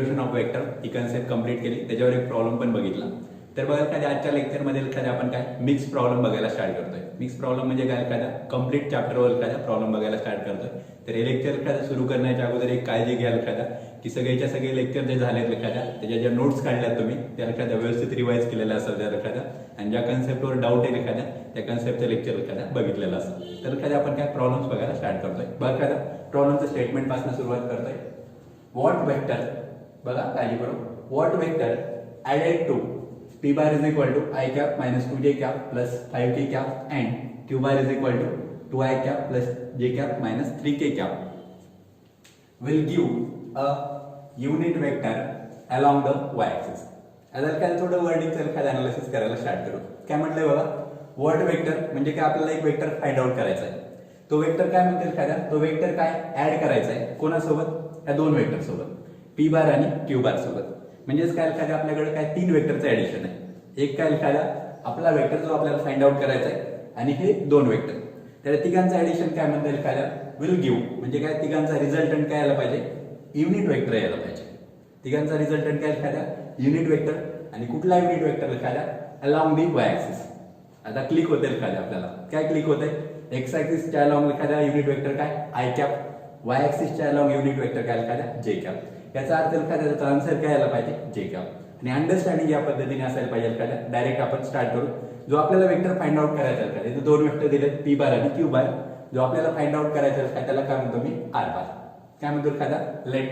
Introduction of vector he concept complete केली, त्याच्यावर एक प्रॉब्लेम पण बघितला. तर बघा एखाद्या आजच्या लेक्चरमध्ये एखाद्या आपण काय मिक्स प्रॉब्लेम बघायला स्टार्ट करतोय. मिक्स प्रॉब्लेम म्हणजे काय, एखाद्या कंप्लीट चॅप्टरवर एखादा प्रॉब्लेम बघायला स्टार्ट करतोय. तर हे लेक्चर एखादा सुरू करण्याच्या अगोदर एक काळजी घ्याल एखादा की सगळेच्या सगळे लेक्चर जे झालेत एखाद्या त्याच्या ज्या नोट्स काढल्यात तुम्ही त्या एखाद्या व्यवस्थित रिवाइज केलेल्या असेल त्या एखाद्या, आणि ज्या कन्सेप्टवर डाऊट आहे एखाद्या त्या कन्सेप्टचं लेक्चर एखाद्या बघितलेलं असेल. तर एखाद्या आपण काय प्रॉब्लेम्स बघायला स्टार्ट करतोय. बघा एखाद्या प्रॉब्लेमचं स्टेटमेंट पासून सुरुवात करतोय. व्हॉट वेक्टर, बघा काळजी करू, what vector added to p bar is equal to I cap minus 2j cap plus 5k cap and q bar is equal to 2i cap plus j cap minus 3k cap will give a unit vector along the y-axis. आता काय थोडं वर्डिंगचं एखादं analysis करायला start करू. काय म्हटलंय बघा, what vector म्हणजे काय आपल्याला एक वेक्टर फाइंड आउट करायचा आहे. तो वेक्टर काय म्हणते एखादा, तो वेक्टर काय ऍड करायचा आहे कोणासोबत, या दोन वेक्टर सोबत, p बार आणि q बार सोबत. म्हणजेच काय एखाद्या आपल्याकडे काय तीन वेक्टरचं ऍडिशन आहे. एक काय एखादा आपला वेक्टर जो आपल्याला फाइंड आउट करायचा आहे आणि हे दोन वेक्टर, तर तिघांचं ऍडिशन काय म्हणता येईल एखाद्या विल गिव्ह, म्हणजे काय तिघांचा रिझल्टंट काय यायला पाहिजे, युनिट वेक्टर यायला पाहिजे. तिघांचा रिझल्टंट काय एखाद्या युनिट वेक्टर, आणि कुठला युनिट वेक्टर एखाद्या अलॉंग दी वाय ऍक्सिस. आता क्लिक होते एखाद्या आपल्याला काय क्लिक होते, एक्स ऍक्सिसच्या अलॉंग एखाद्या युनिट वेक्टर काय आय कॅप, वाय ऍक्सिसच्या अलॉंग युनिट वेक्टर काय एखाद्या जे कॅप. याचा अर्थ एखाद्याचा आन्सर काय यायला पाहिजे जे कॅप. आणि अंडरस्टँडिंग या पद्धतीने असायला पाहिजे एखाद्या. डायरेक्ट आपण स्टार्ट करू. जो आपल्याला वेक्टर फाइंड आउट करायचा आहे एखाद्या, दोन वेक्टर दिलेत p बार आणि q बार. जो आपल्याला फाइंड आउट करायचा आहे त्याला काय म्हणतो मी r बार. काय म्हणतो एखादा लेट,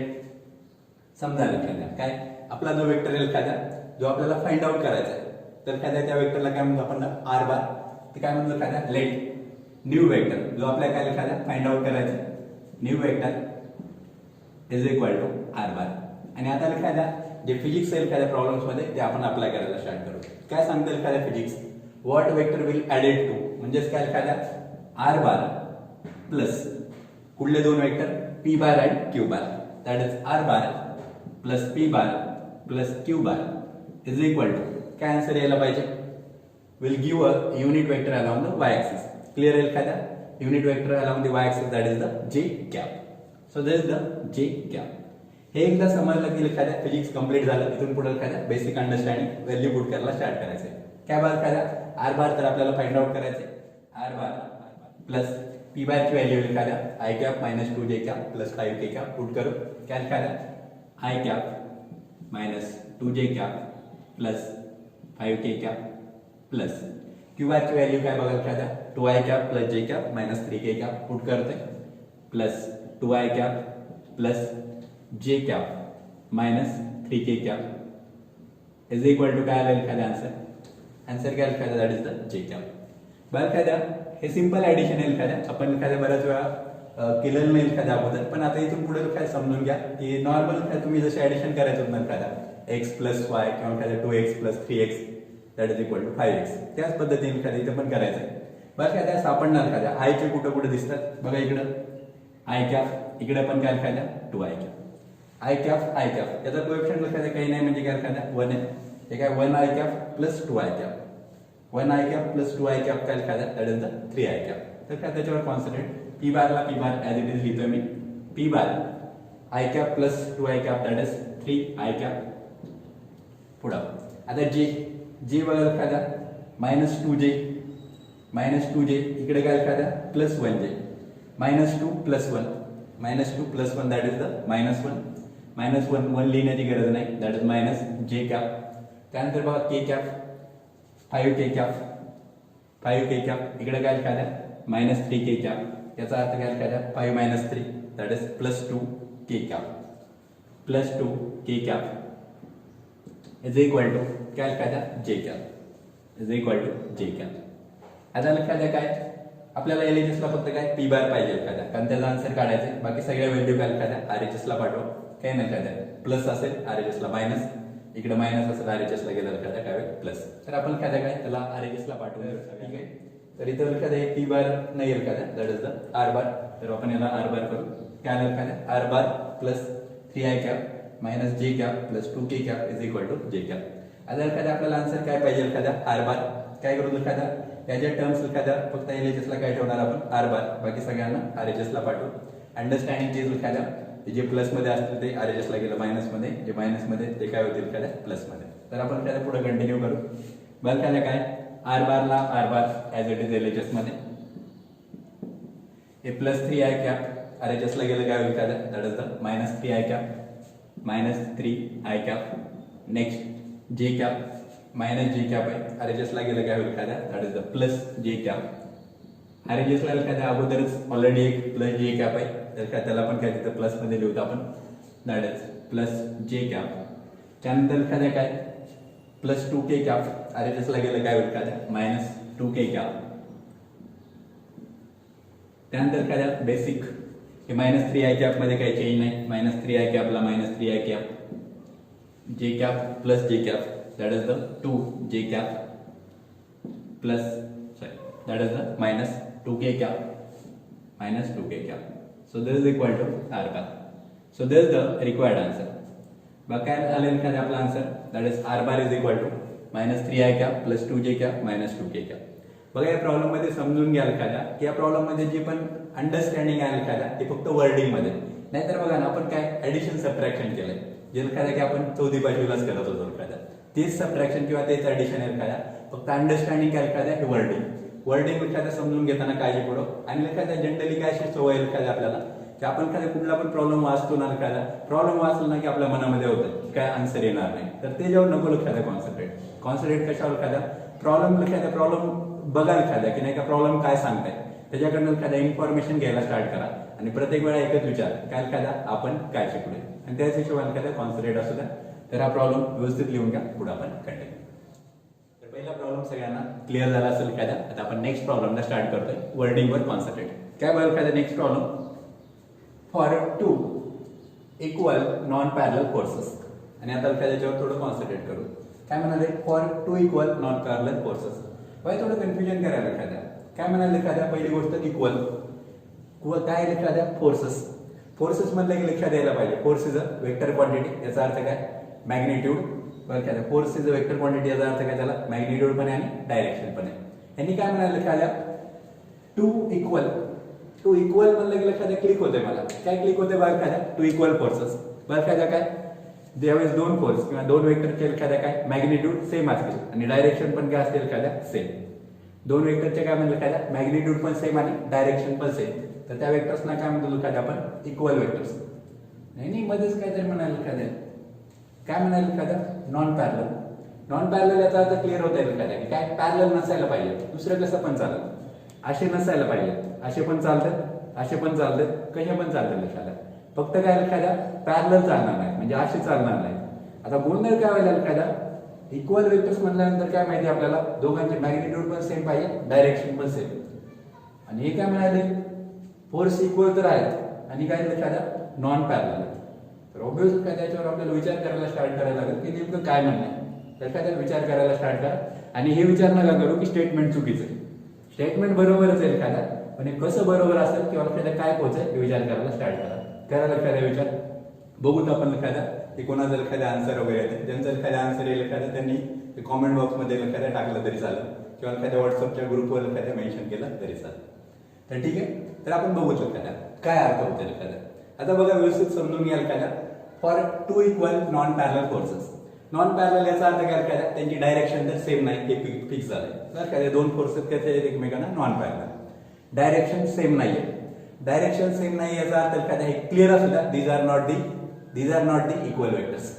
समजा एखाद्या काय आपला जो वेक्टर आहे एखाद्या जो आपल्याला फाइंड आउट करायचा आहे, तर एखाद्या त्या वेक्टरला काय म्हणतो आपण r बार. ते काय म्हणतो एखाद्या लेट न्यू वेक्टर जो आपल्याला काय एखाद्या फाइंड आउट करायचा आहे, new vector is equal to r bar. आणि आता एखाद्या जे फिजिक्स आहे एखाद्या प्रॉब्लेम्स मध्ये ते आपण अप्लाय करायला स्टार्ट करू. काय सांगतो एखाद्या physics, what vector will added to, म्हणजेच काय एखाद्या r बार प्लस कुठले दोन वेक्टर p बार आणि q bar, that is r bar plus p bar plus q bar is equal to काय आन्सर यायला पाहिजे, will give a unit vector along the y axis. Clear आहे एखाद्या unit vector along the y axis, that is the j cap. So this is the j cap. हे एकदा समजलं की एखाद्या फिजिक्स कंप्लीट झालं. इथून पुढे एखाद्या बेसिक अंडरस्टँडिंग व्हॅल्यू पुट करायला स्टार्ट करायचंय. काय बार एखाद्या r बार तर आपल्याला फाइंड आउट करायचंय, r बार प्लस p बार ची व्हॅल्यू एखाद्या i cap minus 2j cap plus 5k cap put करू. काय एखाद्या i cap minus 2j cap plus 5k cap plus q बार ची व्हॅल्यू काय बघा एखाद्या 2i cap plus j cap minus 3k cap put करते plus 2i cap plus j cap minus 3k cap is equal to काय आलं एखाद्या answer. Answer काय एखाद्या that is the j cap. बरं एखाद्या हे सिंपल ऍडिशन आहे एखाद्या, आपण एखाद्या बऱ्याच वेळा केलेलं नाही एखाद्या अगोदर, पण आता इथून पुढे काय समजून घ्या की नॉर्मल काय तुम्ही जसे ऍडिशन करायचं होतं एखाद्या x प्लस y किंवा एखाद्या 2x plus 3x that is equal to 5x, त्याच पद्धतीने एखाद्या इथं पण करायचं आहे. बरं एखाद्या सापडणार एखाद्या आय चे कुठं कुठे दिसतात बघा, इकडं आय कॅप, इकडे पण काय एखाद्या 2i कॅप. आय कॅप याचा कोएफिशियंट एखाद्या काही नाही म्हणजे काय एखाद्या 1 आहे. हे काय 1i cap plus 2i cap, 1i cap plus 2i cap काय एखाद्या that is the 3i cap. तर काय त्याच्यावर कॉन्सन्ट्रेट p बारला p bar as it is लिहितोय मी, p bar i cap plus 2i cap that is 3i cap. पुढं आता जे बघा एखाद्या मायनस 2j इकडे काय एखाद्या plus 1j, minus 2 plus 1, minus 2 plus 1 that is the minus 1. Minus 1 लिहिण्याची गरज नाही, that is minus j cap. त्यानंतर बघा k कॅप 5k कॅप इकडे काय एखाद्या मायनस 3k कॅप. याचा अर्थ काय एखाद्या 5 minus 3 that is plus 2k cap is equal to काय एखाद्या j cap is equal to j cap. आता एखाद्या काय आपल्याला LHS ला फक्त काय p बार पाहिजे एखाद्या, कारण त्याचा आन्सर काढायचे. बाकी सगळ्या व्हॅल्यू काय एखाद्या RHS ला पाठवा. काही नाही एखाद्या प्लस असेल RHS ला मायनस, इकडे मायनस असेल RHS ला गेलं एखाद्या काय प्लस. तर आपण एखाद्या काय त्याला RHS ला पाठवू. ठीक आहे, तर इथं एखाद्या p बार नाही एखाद्या दॅट इज द r बार. तर आपण याला r बार करू. काय आलं एखाद्या r bar plus 3i cap minus j cap plus 2k cap is equal to j cap. आता एखाद्या आपल्याला आन्सर काय पाहिजे एखाद्या r बार. काय करू एखाद्या याच्या टर्म्स एखाद्या फक्त LHS ला काय ठेवणार आपण r बार, बाकी सगळ्यांना RHS ला पाठवू. अंडरस्टँडिंग चीज एखाद्या जे प्लस मध्ये असतील ते RHS ला गेलं मायनस मध्ये, जे मायनस मध्ये ते काय होतील एखाद्या प्लस मध्ये. तर आपण त्याला पुढे कंटिन्यू करू. बघ त्याला काय आर बारला R bar as it is LHS मध्ये हे +3 i कॅप RHS ला गेलं काय होईल एखाद्या that is the -3 i cap -3 i cap. Next जे कॅप -j कॅप आहे RHS ला गेलं काय होईल एखाद्या that is the +j cap. RHS ला एखाद्या अगोदरच ऑलरेडी एक +j कॅप आहे तर काय त्याला पण काय तिथं प्लस मध्ये लिहूत आपण दॅट इज +j कॅप. त्यानंतर एखाद्या काय +2k कॅप RHS ला गेलं काय होईल एखाद्या -2k कॅप. त्यानंतर एखाद्या बेसिक हे -3 i कॅप मध्ये काही चेंज नाही, -3 i कॅपला -3 i cap, j cap +j cap that is the 2j cap plus that is the -2k cap -2k cap. So this is equal to r bar. So this is the required answer. बघा काय आले एखादा आपला answer that is r bar is equal to -3 i cap +2j cap -2k cap. बघा या problem मध्ये समजून घ्याल एखादा की या प्रॉब्लेम मध्ये जी पण अंडरस्टँडिंग आहे एखादा ते फक्त वर्डिंग मध्ये, नाहीतर बघा ना आपण काय ऍडिशन सबट्रॅक्शन केलंय जे एखादा की आपण चौथी पाचवीलाच करत होतो एखादा तेच सबट्रॅक्शन किंवा तेच ऍडिशन आहे एखादा, फक्त अंडरस्टँडिंग काय एखादा हे वर्डिंग एखाद्या समजून घेताना काळजी पडो. आणि एखाद्या जनरली काय अशी सवय एखाद्या आपल्याला की आपण एखाद्या कुठला पण प्रॉब्लेम वाचतो ना एखादा प्रॉब्लेम वाचला ना की आपल्या मनामध्ये होतं काय आन्सर येणार नाही, तर त्याच्यावर नको एखाद्या कॉन्सन्ट्रेट कशावर एखाद्या प्रॉब्लेम बघा एखाद्या की नाही का प्रॉब्लेम काय सांगताय त्याच्याकडनं एखाद्या इन्फॉर्मेशन घ्यायला स्टार्ट करा आणि प्रत्येक वेळा एकच विचार काय एखादा आपण काय शिकलोय आणि त्याच हिशोबाने एखाद्या कॉन्सन्ट्रेट असू द्या. तर हा प्रॉब्लेम व्यवस्थित लिहून घ्या, पुढे आपण कंटिन्यू. पहिला प्रॉब्लेम सगळ्यांना क्लिअर झाला असेल एखाद्या. आता आपण नेक्स्ट प्रॉब्लेमला स्टार्ट करतोय वर्डिंग वर कॉन्सन्ट्रेट. काय बघा एखादा next problem for 2 equal non parallel forces. आणि आता त्याच्यावर थोडं कॉन्सन्ट्रेट करू. काय म्हणाले for 2 equal non parallel forces. By थोडं कन्फ्युजन करायला एखाद्या काय म्हणाले एखाद्या पहिली गोष्ट इक्वल काय एखाद्या फोर्सेस मधलं एक लक्षात द्यायला पाहिजे. Force is a vector quantity, याचा अर्थ काय मॅग्निट्यूड. बरं force is a vector quantity याचा अर्थ काय त्याला मॅग्निट्यूड पण आहे आणि डायरेक्शन पण आहे. यांनी काय म्हणाले एखाद्या 2 इक्वल म्हणलं की एखाद्या क्लिक होते मला काय क्लिक होते बघा एखाद्या 2 इक्वल फोर्सेस. बरं एखाद्या काय ज्यावेळेस 2 फोर्स किंवा 2 वेक्टरचे एखाद्या काय मॅग्निट्यूड सेम असतील आणि डायरेक्शन पण काय असतील एखाद्या सेम. 2 वेक्टरचे काय म्हणलं एखाद्या मॅग्निट्यूड पण सेम आणि डायरेक्शन पण सेम, तर त्या वेक्टर्सना काय म्हणतो एखाद्या आपण इक्वल वेक्टर्स. नाही मध्येच काहीतरी म्हणाल एखाद्या काय म्हणाल एखाद्या नॉन पॅरलल याचा अर्थ क्लिअर होता येईल एखाद्या काय पॅरलल नसायला पाहिजे, दुसरं कसं पण चालेल, असे नसायला पाहिजे, असे पण चालतात कसे पण चालतात एखाद्या, फक्त काय एखाद्या पॅरलल चालणार नाही म्हणजे असे चालणार नाही. आता गोंधळ काय व्हायला एखाद्या इक्वल वेक्टर्स म्हणल्यानंतर काय माहिती आपल्याला दोघांचे मॅग्निट्यूड पण सेम पाहिजे, डायरेक्शन पण सेम. आणि हे काय म्हणाले फोर्स इक्वल तर आहेत आणि काय एखाद्या नॉन पॅरलल. तर ऑब्व्हियसली काय त्याच्यावर आपल्याला विचार करायला स्टार्ट करायला लागेल की नेमकं काय म्हणणं आहे. एखाद्या विचार करायला स्टार्ट करा आणि हे विचार नका करू की स्टेटमेंट चुकीचं आहे. स्टेटमेंट बरोबरच आहे एखादा, पण हे कसं बरोबर असेल किंवा एखाद्या काय पोहोचेल हे विचार करायला स्टार्ट करायला एखाद्या विचार बघूत आपण एखाद्या की कोणाचं एखाद्या आन्सर वगैरे येते ज्यांचं एखाद्या आन्सर येईल एखाद्या त्यांनी कॉमेंट बॉक्समध्ये एखाद्या टाकलं तरी चालेल किंवा एखाद्या व्हॉट्सअपच्या ग्रुपवर एखाद्या मेन्शन केलं तरी चालेल. तर ठीक आहे, तर आपण बघू एखाद्या काय अर्थ होते एखाद्या. आता बघा व्यवस्थित समजून घ्या एखाद्या for 2 equal non parallel forces. Non parallel याचा अर्थ काय एखाद्या त्यांची डायरेक्शन तर सेम नाही हे फिक्स झालंय. तर काय 2 फोर्सेस कसे आहेत एकमेकांना नॉन पॅरलल. डायरेक्शन सेम नाहीये, डायरेक्शन सेम नाही याचा अर्थ एखाद्या हे क्लिअर असू द्या these are not the equal vectors.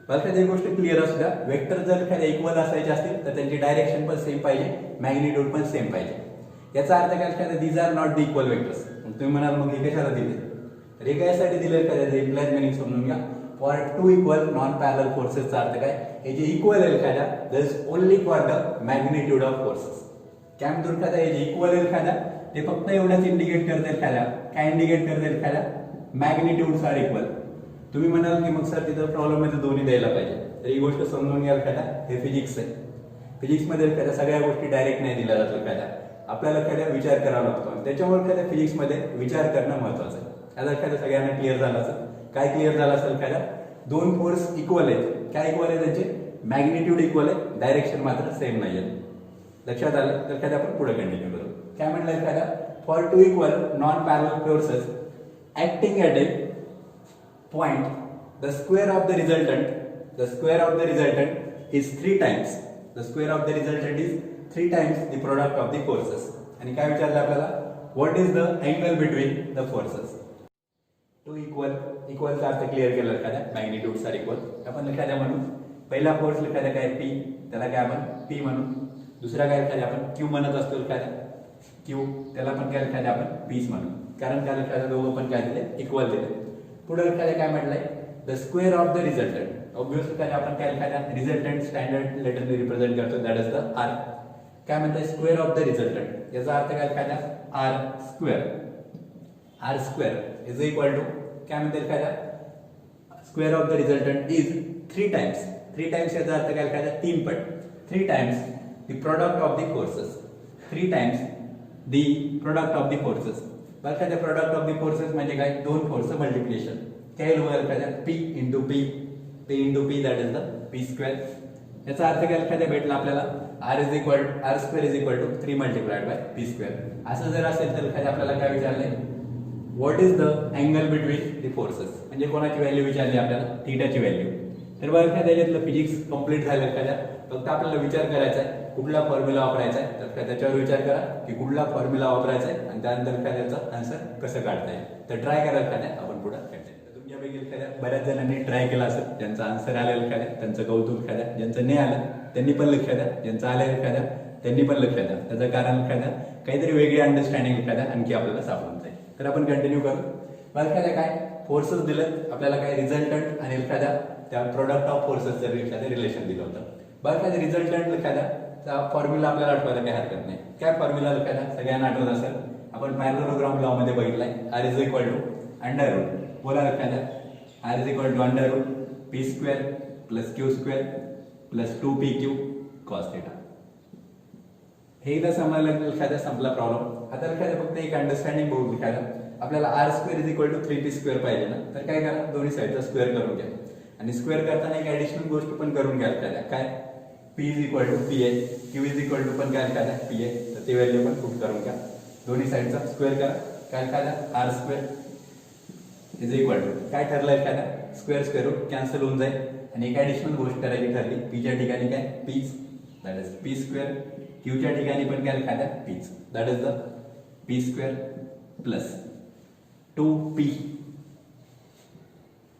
बरं ही गोष्ट क्लिअर असू द्या वेक्टर जर एखाद्या इक्वल असायचे असतील तर त्यांची डायरेक्शन पण सेम पाहिजे, मॅग्निट्यूड पण सेम पाहिजे. याचा अर्थ काय एखाद्या these are not the equal vectors. तुम्ही म्हणाल मग हे कशाला दिले, तर हे कशासाठी दिले एखाद्या इम्प्लाइज मिनिंग समजून घ्या. फॉर 2 इक्वल नॉन पॅरलल फोर्सेसचा अर्थ काय हे जे इक्वल आहे एखाद्या that is only for the magnitude of forces. काय म्हणतो एखाद्या हे जे इक्वल आहे एखाद्या ते फक्त एवढंच इंडिकेट करते एखाद्या काय इंडिकेट करते एखाद्या मॅग्निट्यूड्स आर इक्वल. तुम्ही म्हणाल की मग सर तिथं प्रॉब्लेम मध्ये दोन्ही द्यायला पाहिजे, तर ही गोष्ट समजून घ्या एखाद्या हे फिजिक्स आहे. फिजिक्समध्ये एखाद्या सगळ्या गोष्टी डायरेक्ट नाही दिल्या जातात एखाद्या आपल्याला एखाद्या विचार करावा लागतो आणि त्याच्यामुळे एखाद्या फिजिक्समध्ये विचार करणं महत्वाचं आहे. आता एखाद्या सगळ्यांना क्लिअर झालं असेल काय क्लिअर झालं असेल एखाद्या 2 फोर्स इक्वल आहेत. काय इक्वल आहे त्यांचे मॅग्निट्यूड इक्वल आहे, डायरेक्शन मात्र सेम नाही आहे. लक्षात आलं तर एखाद्या आपण पुढे कंटिन्यू करू. काय म्हटलं एखाद्या for 2 equal non parallel forces acting at a point the square of the resultant is 3 times the square of the resultant is 3 times the product of the forces. आणि काय विचारलं आपल्याला, what is the angle between the forces. Two इक्वलचा अर्थ क्लिअर केला एखाद्या मॅग्निट्यूड्स R equal. आपण एखाद्या म्हणू पहिला फोर्स एखाद्या काय P, त्याला काय आपण P म्हणू. दुसरा काय एखाद्या आपण Q म्हणत असतो एखाद्या Q, त्याला पण काय एखाद्या आपण P's म्हणू, कारण काय एखाद्या दोघं पण काय दिले इक्वल दिले. पुढे एखाद्या काय म्हटलंय the square of the resultant. Obviously काय आपण काय एखाद्या रिझल्टंट स्टँडर्ड लेटरने रिप्रेझेंट करतो, दॅट इज द आर. काय म्हणतात स्क्वेअर ऑफ द रिझल्टंट, याचा अर्थ काय एखाद्या R square is equal to काय म्हणतात एखाद्या square of the resultant is 3 times याचा अर्थ काय एखाद्या 3 पट 3 times the product of the forces 3 times the product of the forces. बघा एखाद्या प्रोडक्ट ऑफ द फोर्सेस म्हणजे काय दोन फोर्स मल्टिप्लिकेशन काय होईल एखाद्या P into P that is the P square. याचा अर्थ काय एखाद्या भेटला आपल्याला r square is equal to 3 multiplied by P square. असं जर असेल तर एखाद्या आपल्याला काय विचारलंय what is the angle between the forces, म्हणजे कोणाची व्हॅल्यू विचारली आपल्याला थीटाची व्हॅल्यू. तर बघा एखाद्या याच्यातलं फिजिक्स कंप्लीट झालं एखाद्या, फक्त आपल्याला विचार करायचा आहे कुठला फॉर्म्युला वापरायचा आहे. तर त्याच्यावर विचार करा की कुठला फॉर्म्युला वापरायचा आहे आणि त्यानंतर एखाद्याचं आन्सर कसं काढता येईल. तर ट्राय करा एखाद्या, आपण पुढे काढता. तुमच्यापैकी एखाद्या बऱ्याच जणांनी ट्राय केला असेल, ज्यांचं आन्सर आलं एखाद्या त्यांचं कौतुक एखाद्या, ज्यांचं नाही आलं त्यांनी पण लक्ष द्या, ज्यांचं आलं एखाद्या त्यांनी पण लक्ष द्या. त्याचं कारण एखाद्या काहीतरी वेगळी अंडरस्टँडिंग एखाद्या आणखी आपल्याला सापडून जाईल. तर आपण कंटिन्यू करू. मग एखाद्या काय फोर्सेस दिलं आपल्याला, काय रिझल्टंट आणि एखाद्या त्या प्रोडक्ट ऑफ फोर्सेस जर एखाद्या रिलेशन दिलं होतं. बघा एखाद्या रिझल्टंट एखाद्या त्या फॉर्म्युला आपल्याला आठवायला काही हरकत नाही. काय फॉर्म्युला एखाद्या सगळ्यांना आठवत असेल, आपण पॅरॅललोग्राम लॉ मध्ये बघितलाय. r is equal to under root, बोला एखाद्या r is equal to under root P square plus Q square plus 2PQ cos theta. हे एकदा समजलं एखाद्या संपला प्रॉब्लेम. आता एखाद्या फक्त एक अंडरस्टँडिंग बघू एखाद्या आपल्याला r square is equal to 3P square पाहिजे ना, तर काय करा दोन्ही साईडचा स्क्वेअर करून घ्या. आणि स्क्वेअर करताना एक ऍडिशनल गोष्ट पण करून घ्या एखाद्या, काय P is equal to P आहे, Q इज इक्वल टू पण काय एखाद्या P आहे, तर ते व्हॅल्यू पण पुट करून घ्या. दोन्ही साईडचा स्क्वेअर करा. काय एखाद्या r square is equal to काय ठरलं एखाद्या स्क्वेअर रूट कॅन्सल होऊन जाईल. आणि एक ऍडिशनल गोष्ट करायची ठरली, पीच्या ठिकाणी काय पीच दॅट इज P स्क्वेअर, क्यूच्या ठिकाणी पण काय एखाद्या पीच that is the P square plus 2P.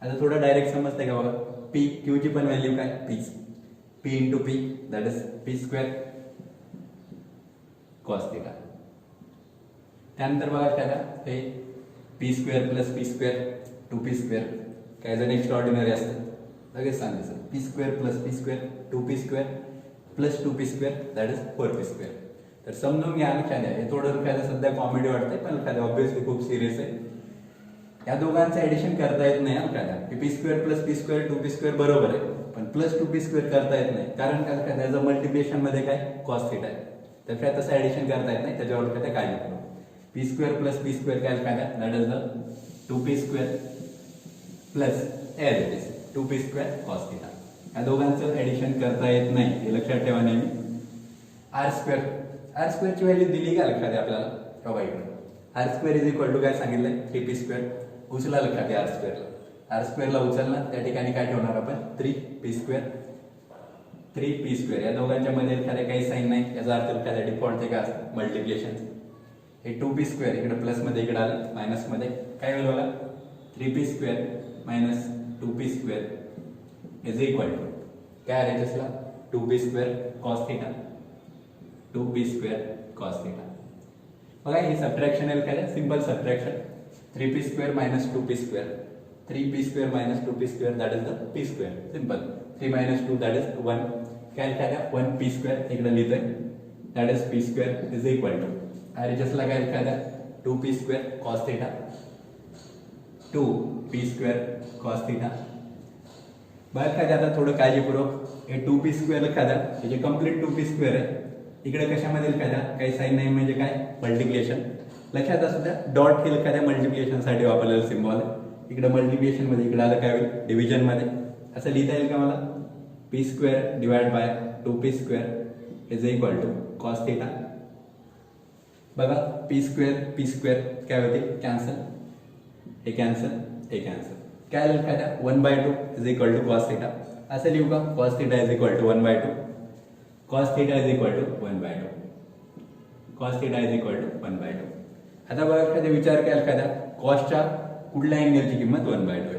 आता थोडं डायरेक्ट समजतंय का बघा, P क्यूची पण व्हॅल्यू काय पीच P into P that is P square cos theta. त्यानंतर बघा एखाद्या हे P square plus P square 2P square काय जण एक्स्ट्रा ऑर्डिनरी असतं लगेच सांगायचं P square plus P square 2P square plus 2P square that is 4P square. तर समजून घ्या एखाद्या, हे थोडं एखाद्या सध्या कॉमेडी वाटतंय पण एखाद्या ऑब्विसली खूप सिरियस आहे. या दोघांचं ऍडिशन करता येत नाही एखाद्या. P square plus P square 2P square बरोबर आहे, पण प्लस 2P स्क्वेअर करता येत नाही कारण काय एखाद्याचं मल्टिप्लिकेशन मध्ये काय कॉस थिटा आहे. तर काय तसं ऍडिशन करता येत नाही, त्याच्यावर एखाद्या काय लिहितो P square plus P square काय एखाद्या that is the 2P square plus 2P square cos theta. या दोघांचं ऍडिशन करता येत नाही हे लक्षात ठेवा नेहमी. r स्क्वेअरची व्हॅल्यू दिली का लक्षात आपल्याला बघा इकडे r square is equal to काय सांगितलंय 3P स्क्वेअर. उचला लक्षात r स्क्वेअरला उचलला त्या ठिकाणी काय ठेवणार आपण 3P स्क्वेअर या दोघांच्या मध्ये एखाद्या काही साईन नाही, याचा अर्थ एखाद्या डिफॉल्ट काय असतं मल्टिप्लिकेशन. हे 2P स्क्वेअर इकडे प्लस मध्ये इकडे आलं मायनस मध्ये काय होईल बघा 3P square minus 2P square is equal to काय आहे याच्यातला 2P square cos theta 2P square cos theta. बघा हे सबट्रॅक्शन आहे काय simple subtraction 3P square minus 2P square 3P square minus 2P square that is the P square simple 3 minus 2 that is 1 काय एखाद्या 1P square इकडे लिहितोय that is P square is equal to आणि जसला काय एखाद्या 2P square cos theta 2P square cos theta. बघा एखाद्या आता थोडं काळजीपूर्वक हे 2P स्क्वेअर एखाद्या हे जे कम्प्लीट 2P स्क्वेअर आहे इकडे कशामध्ये एखाद्या काही साईन नाही म्हणजे काय मल्टिप्लिकेशन. लक्षात असू द्या डॉट हे एखाद्या मल्टिप्लिकेशन साठी वापरलेलं सिम्बॉल आहे. इकडे मल्टिप्लिकेशन मध्ये इकडे आलं काय होईल डिव्हिजन मध्ये असं लिहिता येईल का मला P square divide by 2P square is equal to cos theta. बघा P स्क्वेअर काय होते कॅन्सल हे कॅन्सल काय एखादा 1/2 is equal to cos theta असं लिहू का cos theta is equal to 1/2 cos theta is equal to 1/2 cos theta is equal to 1/2 आता बघा एखादा विचार केला एखादा कॉसच्या कुठल्या अँगलची किंमत 1/2 आहे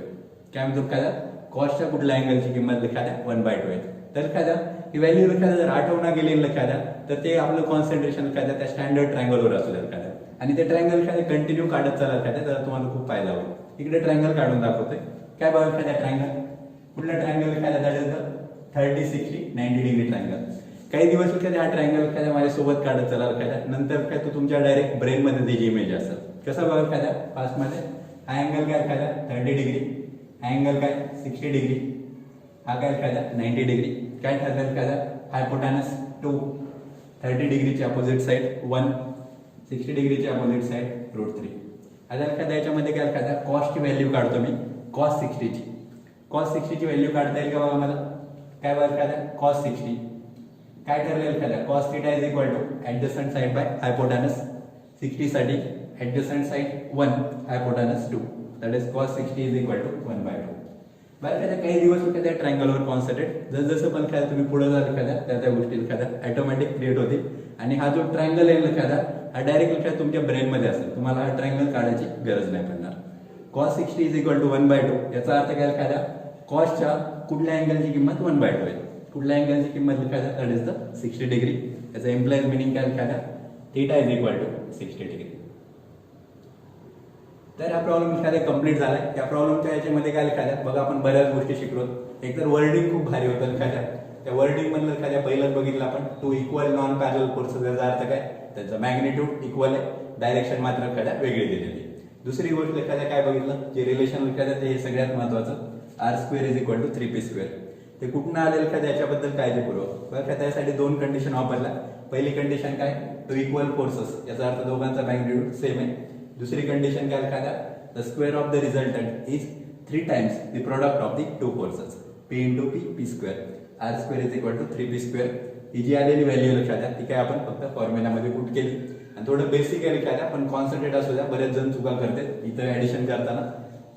काय म्हणतो एखादा कॉसच्या कुठल्या अँगलची किंमत एखाद्या 1/2 आहे तर एखादा ही व्हॅल्यू एखादा जर आठवणा गेली एखाद्या तर ते आपलं कॉन्सन्ट्रेशन एखाद्या त्या स्टँडर्ड ट्रायंगलवर असू द्या एखाद्या आणि ते ट्रायंगल एखाद्या कंटिन्यू काढत चालत एखाद्या तर तुम्हाला खूप फायदा होईल इकडे ट्रायंगल काढून दाखवतोय काय बघा एखाद्या ट्रायंगल कुठला ट्रायंगल एखाद्या that is the 30 60 90 degree triangle काही दिवस एखाद्या हा ट्रायंगल एखाद्या माझ्यासोबत काढत चला एखाद्या नंतर काय तो तुमच्या डायरेक्ट ब्रेन मध्ये त्याची इमेज असेल कसा बघा एखाद्या पास्ट मध्ये हा अँगल काय एखाद्या 30 डिग्री अँगल काय 60 डिग्री हा काय एखाद्या 90 डिग्री काय ठरलं एखादा hypotenuse 2 30 डिग्रीची opposite side 1 60 डिग्रीची opposite side √3 आता एखाद्या याच्यामध्ये काय एखादा कॉस्ट ची व्हॅल्यू काढतो मी cos 60 ची cos 60 ची व्हॅल्यू काढता येईल का बघा मला काय बघा एखादा cos 60 काय ठरलेलं एखादा cos θ is equal to adjacent side by hypotenuse 60 साठी adjacent side 1 hypotenuse 2 that is cos 60 is equal to 1/2 बरं एखाद्या काही दिवस एखाद्या ट्रायंगलवर कॉन्सन्ट्रेट जसं पण काय तुम्ही पुढे जाल एखाद्या त्या गोष्टी एखाद्या ऑटोमॅटिक क्रिएट होतील आणि हा जो ट्रायंगल आहे एखादा हा डायरेक्ट एखाद्या तुमच्या ब्रेन मध्ये असेल तुम्हाला हा ट्रायंगल काढायची गरज नाही पडणार cos 60 इज इक्वल टू 1/2 याचा अर्थ काय एखाद्या कॉसच्या कुठल्या अँगलची किंमत 1/2 आहे कुठल्या अँगलची किंमत एखाद्या दॅट इज द 60 डिग्री याचा इम्प्लाइज मिनिंग काय एखाद्या theta is equal to 60 degree तर हा प्रॉब्लेम एखाद्या कंप्लीट झालाय त्या प्रॉब्लेमच्या याच्यामध्ये काय एखाद्या बघा आपण बऱ्याच गोष्टी शिकलो एक तर वर्डिंग खूप भारी होतं एखाद्या त्या वर्डिंग मधलं एखाद्या पहिलं बघितलं आपण two equal non parallel forces याचा अर्थ काय त्याचा मॅग्निट्यूड इक्वल आहे डायरेक्शन मात्र एखाद्या वेगळी दिलेली दुसरी गोष्ट एखाद्या काय बघितलं जे रिलेशन एखाद्या ते सगळ्यात महत्वाचं r² is equal to 3p² ते कुठून आलेलं एखाद्या याच्याबद्दल काळजीपूर्वक बघा त्यासाठी दोन कंडिशन वापरल्या पहिली कंडिशन काय टू इक्वल फोर्सेस याचा अर्थ दोघांचा मॅग्निट्यूड सेम आहे दुसरी कंडिशन काय एखाद्या the square of the resultant is 3 times the product of the two forces p into p² r² is equal to 3p² ही जी आलेली व्हॅल्यू एखाद्या ती काय आपण फक्त फॉर्म्युलामध्ये पुट केली आणि थोडं बेसिक आहे एखाद्या पण कॉन्सन्ट्रेट असू द्या बरेच जण चुका करतात इथं ऍडिशन करताना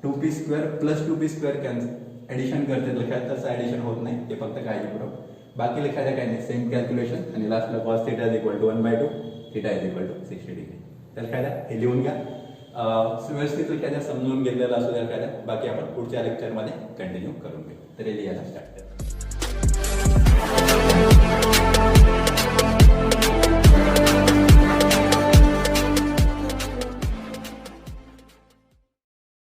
2p² plus 2p² cancel addition करतात लक्षात तसं ऍडिशन होत नाही ते फक्त काळजीपूर्वक बाकी एखाद्या काय नाही सेम कॅल्क्युलेशन आणि लास्टला cos θ is equal to 1/2 θ is equal to 60 degree तर एखाद्या हे लिहून घ्या व्यवस्थित एखाद्या समजून घेतलेलं असू द्या एखाद्या बाकी आपण पुढच्या लेक्चरमध्ये कंटिन्यू करून घेऊ तर हे लिहायला स्टार्ट करा